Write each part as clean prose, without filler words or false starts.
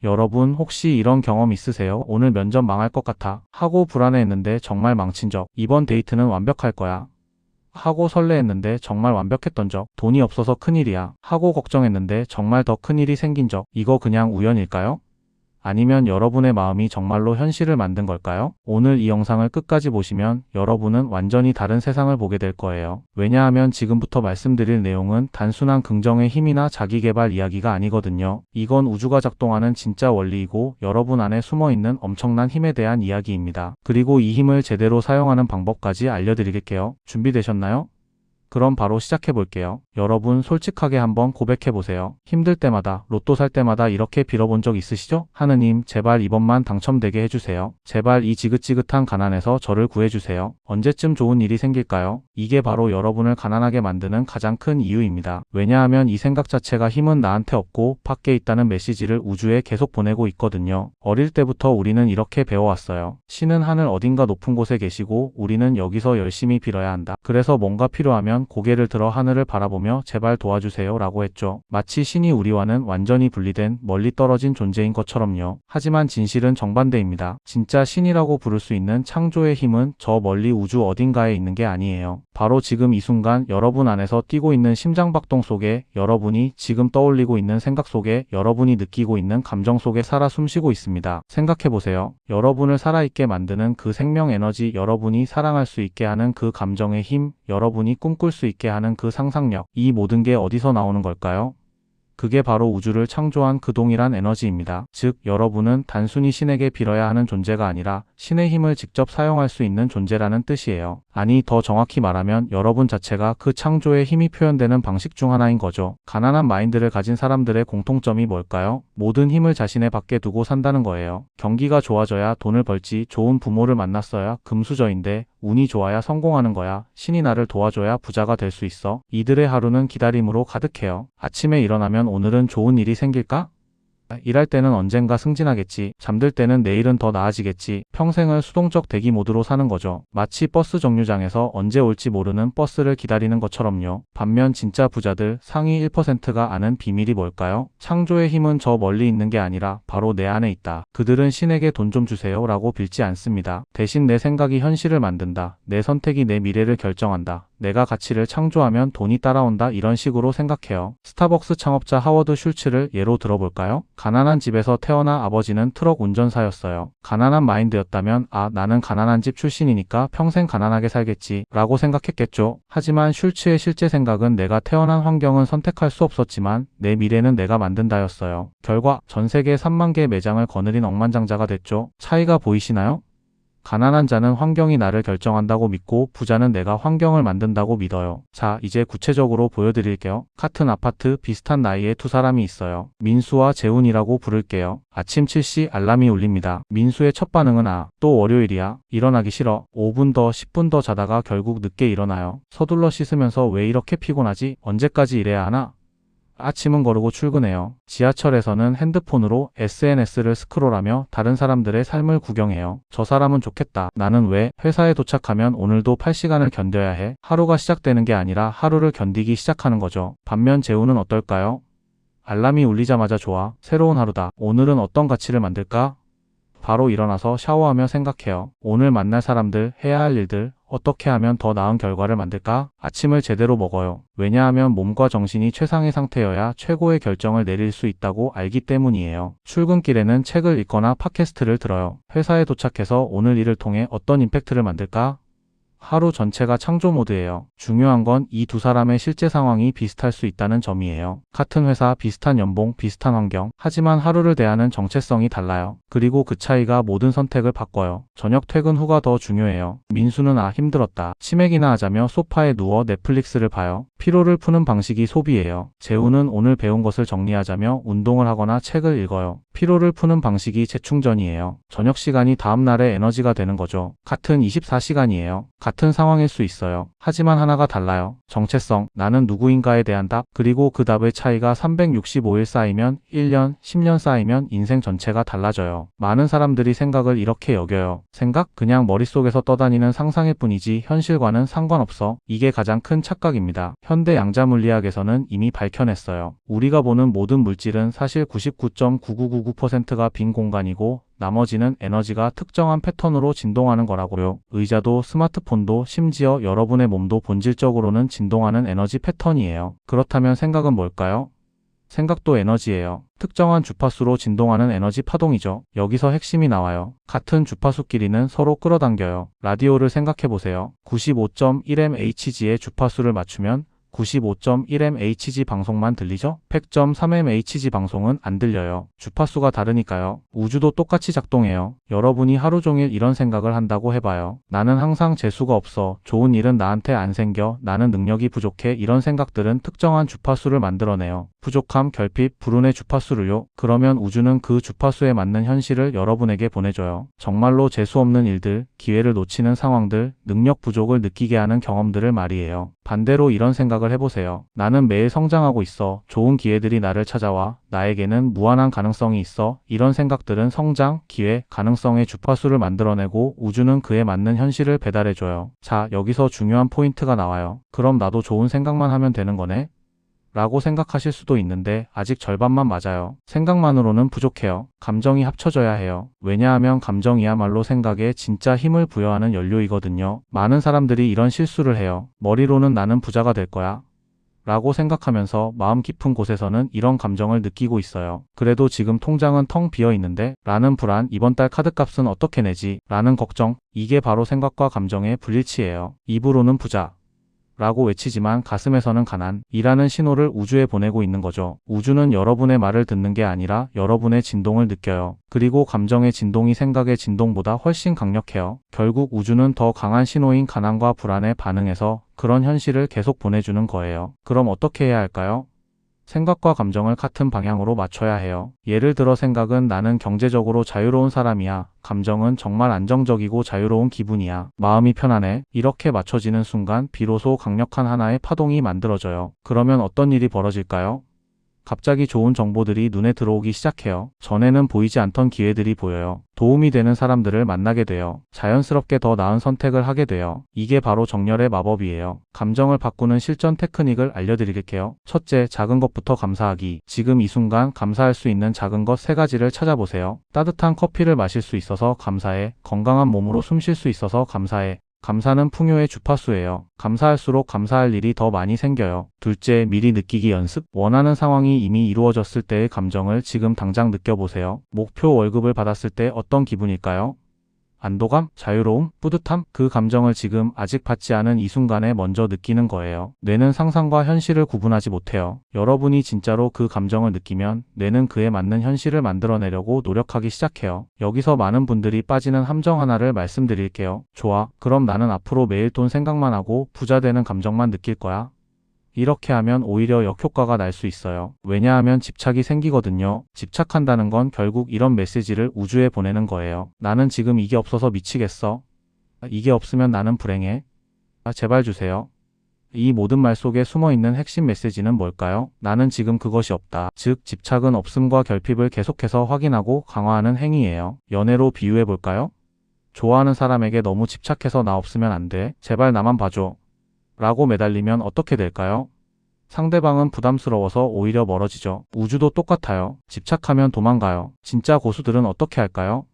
여러분 혹시 이런 경험 있으세요? 오늘 면접 망할 것 같아 하고 불안해했는데 정말 망친 적. 이번 데이트는 완벽할 거야 하고 설레했는데 정말 완벽했던 적. 돈이 없어서 큰일이야 하고 걱정했는데 정말 더 큰일이 생긴 적. 이거 그냥 우연일까요? 아니면 여러분의 마음이 정말로 현실을 만든 걸까요? 오늘 이 영상을 끝까지 보시면 여러분은 완전히 다른 세상을 보게 될 거예요. 왜냐하면 지금부터 말씀드릴 내용은 단순한 긍정의 힘이나 자기계발 이야기가 아니거든요. 이건 우주가 작동하는 진짜 원리이고 여러분 안에 숨어있는 엄청난 힘에 대한 이야기입니다. 그리고 이 힘을 제대로 사용하는 방법까지 알려드릴게요. 준비되셨나요? 그럼 바로 시작해 볼게요. 여러분 솔직하게 한번 고백해 보세요. 힘들 때마다, 로또 살 때마다 이렇게 빌어본 적 있으시죠? 하느님, 제발 이번만 당첨되게 해주세요. 제발 이 지긋지긋한 가난에서 저를 구해주세요. 언제쯤 좋은 일이 생길까요? 이게 바로 여러분을 가난하게 만드는 가장 큰 이유입니다. 왜냐하면 이 생각 자체가 힘은 나한테 없고 밖에 있다는 메시지를 우주에 계속 보내고 있거든요. 어릴 때부터 우리는 이렇게 배워왔어요. 신은 하늘 어딘가 높은 곳에 계시고 우리는 여기서 열심히 빌어야 한다. 그래서 뭔가 필요하면 고개를 들어 하늘을 바라보며 제발 도와주세요 라고 했죠. 마치 신이 우리와는 완전히 분리된 멀리 떨어진 존재인 것처럼요. 하지만 진실은 정반대입니다. 진짜 신이라고 부를 수 있는 창조의 힘은 저 멀리 우주 어딘가에 있는 게 아니에요. 바로 지금 이 순간 여러분 안에서 뛰고 있는 심장박동 속에, 여러분이 지금 떠올리고 있는 생각 속에, 여러분이 느끼고 있는 감정 속에 살아 숨쉬고 있습니다. 생각해보세요. 여러분을 살아있게 만드는 그 생명 에너지, 여러분이 사랑할 수 있게 하는 그 감정의 힘, 여러분이 꿈꿀 수 있게 하는 그 상상력, 이 모든 게 어디서 나오는 걸까요? 그게 바로 우주를 창조한 그 동일한 에너지입니다. 즉, 여러분은 단순히 신에게 빌어야 하는 존재가 아니라 신의 힘을 직접 사용할 수 있는 존재라는 뜻이에요. 아니, 더 정확히 말하면 여러분 자체가 그 창조의 힘이 표현되는 방식 중 하나인 거죠. 가난한 마인드를 가진 사람들의 공통점이 뭘까요? 모든 힘을 자신의 밖에 두고 산다는 거예요. 경기가 좋아져야 돈을 벌지, 좋은 부모를 만났어야 금수저인데, 운이 좋아야 성공하는 거야, 신이 나를 도와줘야 부자가 될 수 있어. 이들의 하루는 기다림으로 가득해요. 아침에 일어나면 오늘은 좋은 일이 생길까? 일할 때는 언젠가 승진하겠지. 잠들 때는 내일은 더 나아지겠지. 평생을 수동적 대기 모드로 사는 거죠. 마치 버스 정류장에서 언제 올지 모르는 버스를 기다리는 것처럼요. 반면 진짜 부자들, 상위 1%가 아는 비밀이 뭘까요? 창조의 힘은 저 멀리 있는 게 아니라 바로 내 안에 있다. 그들은 신에게 돈 좀 주세요 라고 빌지 않습니다. 대신 내 생각이 현실을 만든다. 내 선택이 내 미래를 결정한다. 내가 가치를 창조하면 돈이 따라온다, 이런 식으로 생각해요. 스타벅스 창업자 하워드 슐츠를 예로 들어볼까요? 가난한 집에서 태어나 아버지는 트럭 운전사였어요. 가난한 마인드였다면 나는 가난한 집 출신이니까 평생 가난하게 살겠지 라고 생각했겠죠. 하지만 슐츠의 실제 생각은 내가 태어난 환경은 선택할 수 없었지만 내 미래는 내가 만든다였어요. 결과 전 세계 3만 개 매장을 거느린 억만장자가 됐죠. 차이가 보이시나요? 가난한 자는 환경이 나를 결정한다고 믿고 부자는 내가 환경을 만든다고 믿어요. 자, 이제 구체적으로 보여드릴게요. 같은 아파트, 비슷한 나이에 두 사람이 있어요. 민수와 재훈이라고 부를게요. 아침 7시 알람이 울립니다. 민수의 첫 반응은 또 월요일이야. 일어나기 싫어. 5분 더, 10분 더 자다가 결국 늦게 일어나요. 서둘러 씻으면서 왜 이렇게 피곤하지? 언제까지 일해야 하나? 아침은 거르고 출근해요. 지하철에서는 핸드폰으로 SNS를 스크롤하며 다른 사람들의 삶을 구경해요. 저 사람은 좋겠다. 나는 왜? 회사에 도착하면 오늘도 8시간을 견뎌야 해? 하루가 시작되는 게 아니라 하루를 견디기 시작하는 거죠. 반면 재우는 어떨까요? 알람이 울리자마자 좋아. 새로운 하루다. 오늘은 어떤 가치를 만들까? 바로 일어나서 샤워하며 생각해요. 오늘 만날 사람들, 해야 할 일들, 어떻게 하면 더 나은 결과를 만들까? 아침을 제대로 먹어요. 왜냐하면 몸과 정신이 최상의 상태여야 최고의 결정을 내릴 수 있다고 알기 때문이에요. 출근길에는 책을 읽거나 팟캐스트를 들어요. 회사에 도착해서 오늘 일을 통해 어떤 임팩트를 만들까? 하루 전체가 창조 모드예요. 중요한 건 이 두 사람의 실제 상황이 비슷할 수 있다는 점이에요. 같은 회사, 비슷한 연봉, 비슷한 환경. 하지만 하루를 대하는 정체성이 달라요. 그리고 그 차이가 모든 선택을 바꿔요. 저녁 퇴근 후가 더 중요해요. 민수는 힘들었다. 치맥이나 하자며 소파에 누워 넷플릭스를 봐요. 피로를 푸는 방식이 소비예요. 재우는 오늘 배운 것을 정리하자며 운동을 하거나 책을 읽어요. 피로를 푸는 방식이 재충전이에요. 저녁 시간이 다음날의 에너지가 되는 거죠. 같은 24시간이에요. 같은 상황일 수 있어요. 하지만 하나가 달라요. 정체성, 나는 누구인가에 대한 답, 그리고 그 답의 차이가 365일 쌓이면 1년, 10년 쌓이면 인생 전체가 달라져요. 많은 사람들이 생각을 이렇게 여겨요. 생각? 그냥 머릿속에서 떠다니는 상상일 뿐이지 현실과는 상관없어. 이게 가장 큰 착각입니다. 현대 양자물리학에서는 이미 밝혀냈어요. 우리가 보는 모든 물질은 사실 99.9999 99%가 빈 공간이고 나머지는 에너지가 특정한 패턴으로 진동하는 거라고요. 의자도 스마트폰도 심지어 여러분의 몸도 본질적으로는 진동하는 에너지 패턴이에요. 그렇다면 생각은 뭘까요? 생각도 에너지예요. 특정한 주파수로 진동하는 에너지 파동이죠. 여기서 핵심이 나와요. 같은 주파수 끼리는 서로 끌어당겨요. 라디오를 생각해보세요. 95.1mHz의 주파수를 맞추면 95.1mHz 방송만 들리죠? 100.3mHz 방송은 안 들려요. 주파수가 다르니까요. 우주도 똑같이 작동해요. 여러분이 하루 종일 이런 생각을 한다고 해봐요. 나는 항상 재수가 없어. 좋은 일은 나한테 안 생겨. 나는 능력이 부족해. 이런 생각들은 특정한 주파수를 만들어내요. 부족함, 결핍, 불운의 주파수를요. 그러면 우주는 그 주파수에 맞는 현실을 여러분에게 보내줘요. 정말로 재수 없는 일들, 기회를 놓치는 상황들, 능력 부족을 느끼게 하는 경험들을 말이에요. 반대로 이런 생각을 해보세요. 나는 매일 성장하고 있어. 좋은 기회들이 나를 찾아와. 나에게는 무한한 가능성이 있어. 이런 생각들은 성장, 기회, 가능성의 주파수를 만들어내고 우주는 그에 맞는 현실을 배달해줘요. 자, 여기서 중요한 포인트가 나와요. 그럼 나도 좋은 생각만 하면 되는 거네? 라고 생각하실 수도 있는데 아직 절반만 맞아요. 생각만으로는 부족해요. 감정이 합쳐져야 해요. 왜냐하면 감정이야말로 생각에 진짜 힘을 부여하는 연료이거든요. 많은 사람들이 이런 실수를 해요. 머리로는 나는 부자가 될 거야 라고 생각하면서 마음 깊은 곳에서는 이런 감정을 느끼고 있어요. 그래도 지금 통장은 텅 비어 있는데? 라는 불안, 이번 달 카드값은 어떻게 내지? 라는 걱정, 이게 바로 생각과 감정의 불일치예요. 입으로는 부자 라고 외치지만 가슴에서는 가난이라는 신호를 우주에 보내고 있는 거죠. 우주는 여러분의 말을 듣는 게 아니라 여러분의 진동을 느껴요. 그리고 감정의 진동이 생각의 진동보다 훨씬 강력해요. 결국 우주는 더 강한 신호인 가난과 불안에 반응해서 그런 현실을 계속 보내주는 거예요. 그럼 어떻게 해야 할까요? 생각과 감정을 같은 방향으로 맞춰야 해요. 예를 들어 생각은 나는 경제적으로 자유로운 사람이야. 감정은 정말 안정적이고 자유로운 기분이야. 마음이 편안해. 이렇게 맞춰지는 순간 비로소 강력한 하나의 파동이 만들어져요. 그러면 어떤 일이 벌어질까요? 갑자기 좋은 정보들이 눈에 들어오기 시작해요. 전에는 보이지 않던 기회들이 보여요. 도움이 되는 사람들을 만나게 돼요. 자연스럽게 더 나은 선택을 하게 돼요. 이게 바로 정열의 마법이에요. 감정을 바꾸는 실전 테크닉을 알려드릴게요. 첫째, 작은 것부터 감사하기. 지금 이 순간 감사할 수 있는 작은 것 3가지를 찾아보세요. 따뜻한 커피를 마실 수 있어서 감사해. 건강한 몸으로 숨 쉴 수 있어서 감사해. 감사는 풍요의 주파수예요. 감사할수록 감사할 일이 더 많이 생겨요. 둘째, 미리 느끼기 연습. 원하는 상황이 이미 이루어졌을 때의 감정을 지금 당장 느껴보세요. 목표 월급을 받았을 때 어떤 기분일까요? 안도감, 자유로움, 뿌듯함, 그 감정을 지금 아직 받지 않은 이 순간에 먼저 느끼는 거예요. 뇌는 상상과 현실을 구분하지 못해요. 여러분이 진짜로 그 감정을 느끼면 뇌는 그에 맞는 현실을 만들어내려고 노력하기 시작해요. 여기서 많은 분들이 빠지는 함정 하나를 말씀드릴게요. 좋아, 그럼 나는 앞으로 매일 돈 생각만 하고 부자 되는 감정만 느낄 거야. 이렇게 하면 오히려 역효과가 날 수 있어요. 왜냐하면 집착이 생기거든요. 집착한다는 건 결국 이런 메시지를 우주에 보내는 거예요. 나는 지금 이게 없어서 미치겠어. 이게 없으면 나는 불행해. 제발 주세요. 이 모든 말 속에 숨어있는 핵심 메시지는 뭘까요? 나는 지금 그것이 없다. 즉, 집착은 없음과 결핍을 계속해서 확인하고 강화하는 행위예요. 연애로 비유해볼까요? 좋아하는 사람에게 너무 집착해서 나 없으면 안 돼. 제발 나만 봐줘. 라고 매달리면 어떻게 될까요? 상대방은 부담스러워서 오히려 멀어지죠. 우주도 똑같아요. 집착하면 도망가요. 진짜 고수들은 어떻게 할까요?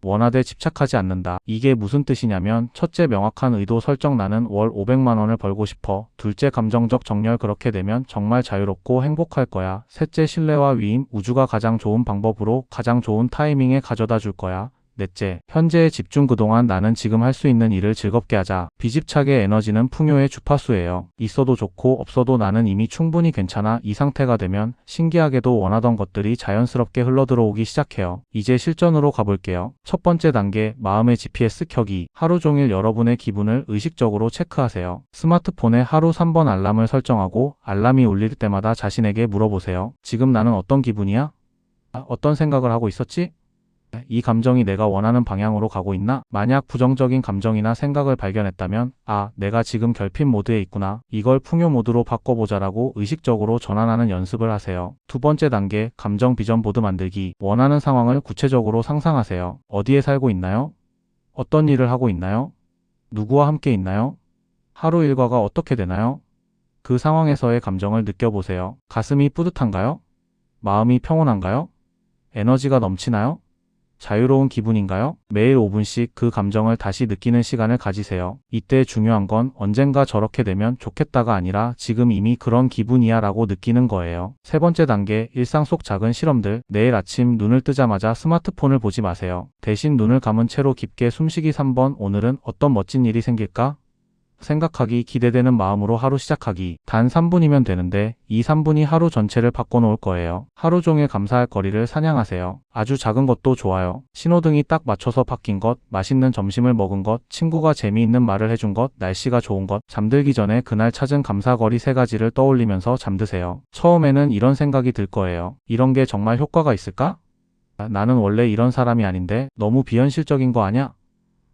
원하되 집착하지 않는다. 이게 무슨 뜻이냐면 첫째, 명확한 의도 설정. 나는 월 500만 원을 벌고 싶어. 둘째, 감정적 정렬. 그렇게 되면 정말 자유롭고 행복할 거야. 셋째, 신뢰와 위임. 우주가 가장 좋은 방법으로 가장 좋은 타이밍에 가져다 줄 거야. 넷째, 현재에 집중. 그동안 나는 지금 할 수 있는 일을 즐겁게 하자. 비집착의 에너지는 풍요의 주파수예요. 있어도 좋고 없어도 나는 이미 충분히 괜찮아. 이 상태가 되면 신기하게도 원하던 것들이 자연스럽게 흘러들어오기 시작해요. 이제 실전으로 가볼게요. 첫 번째 단계, 마음의 GPS 켜기. 하루 종일 여러분의 기분을 의식적으로 체크하세요. 스마트폰에 하루 3번 알람을 설정하고 알람이 울릴 때마다 자신에게 물어보세요. 지금 나는 어떤 기분이야? 어떤 생각을 하고 있었지? 이 감정이 내가 원하는 방향으로 가고 있나? 만약 부정적인 감정이나 생각을 발견했다면 내가 지금 결핍 모드에 있구나. 이걸 풍요 모드로 바꿔보자라고 의식적으로 전환하는 연습을 하세요. 두 번째 단계, 감정 비전 보드 만들기. 원하는 상황을 구체적으로 상상하세요. 어디에 살고 있나요? 어떤 일을 하고 있나요? 누구와 함께 있나요? 하루 일과가 어떻게 되나요? 그 상황에서의 감정을 느껴보세요. 가슴이 뿌듯한가요? 마음이 평온한가요? 에너지가 넘치나요? 자유로운 기분인가요? 매일 5분씩 그 감정을 다시 느끼는 시간을 가지세요. 이때 중요한 건 언젠가 저렇게 되면 좋겠다가 아니라 지금 이미 그런 기분이야 라고 느끼는 거예요. 세 번째 단계, 일상 속 작은 실험들. 매일 아침 눈을 뜨자마자 스마트폰을 보지 마세요. 대신 눈을 감은 채로 깊게 숨쉬기 3번. 오늘은 어떤 멋진 일이 생길까? 생각하기, 기대되는 마음으로 하루 시작하기. 단 3분이면 되는데 이 3분이 하루 전체를 바꿔놓을 거예요. 하루 종일 감사할 거리를 사냥하세요. 아주 작은 것도 좋아요. 신호등이 딱 맞춰서 바뀐 것, 맛있는 점심을 먹은 것, 친구가 재미있는 말을 해준 것, 날씨가 좋은 것. 잠들기 전에 그날 찾은 감사거리 3가지를 떠올리면서 잠드세요. 처음에는 이런 생각이 들 거예요. 이런 게 정말 효과가 있을까? 나는 원래 이런 사람이 아닌데 너무 비현실적인 거 아냐?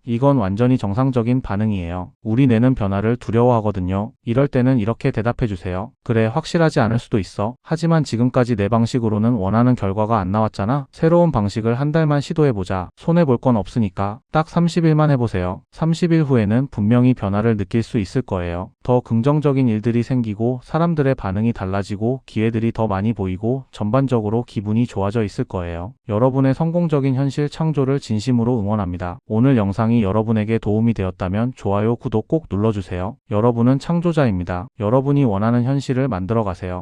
이건 완전히 정상적인 반응이에요. 우리 뇌는 변화를 두려워하거든요. 이럴 때는 이렇게 대답해 주세요. 그래, 확실하지 않을 수도 있어. 하지만 지금까지 내 방식으로는 원하는 결과가 안 나왔잖아. 새로운 방식을 한 달만 시도해보자. 손해볼 건 없으니까 딱 30일만 해보세요. 30일 후에는 분명히 변화를 느낄 수 있을 거예요. 더 긍정적인 일들이 생기고 사람들의 반응이 달라지고 기회들이 더 많이 보이고 전반적으로 기분이 좋아져 있을 거예요. 여러분의 성공적인 현실 창조를 진심으로 응원합니다. 오늘 영상이 여러분에게 도움이 되었다면 좋아요, 구독 꼭 눌러주세요. 여러분은 창조자입니다. 여러분이 원하는 현실을 만들어 가세요.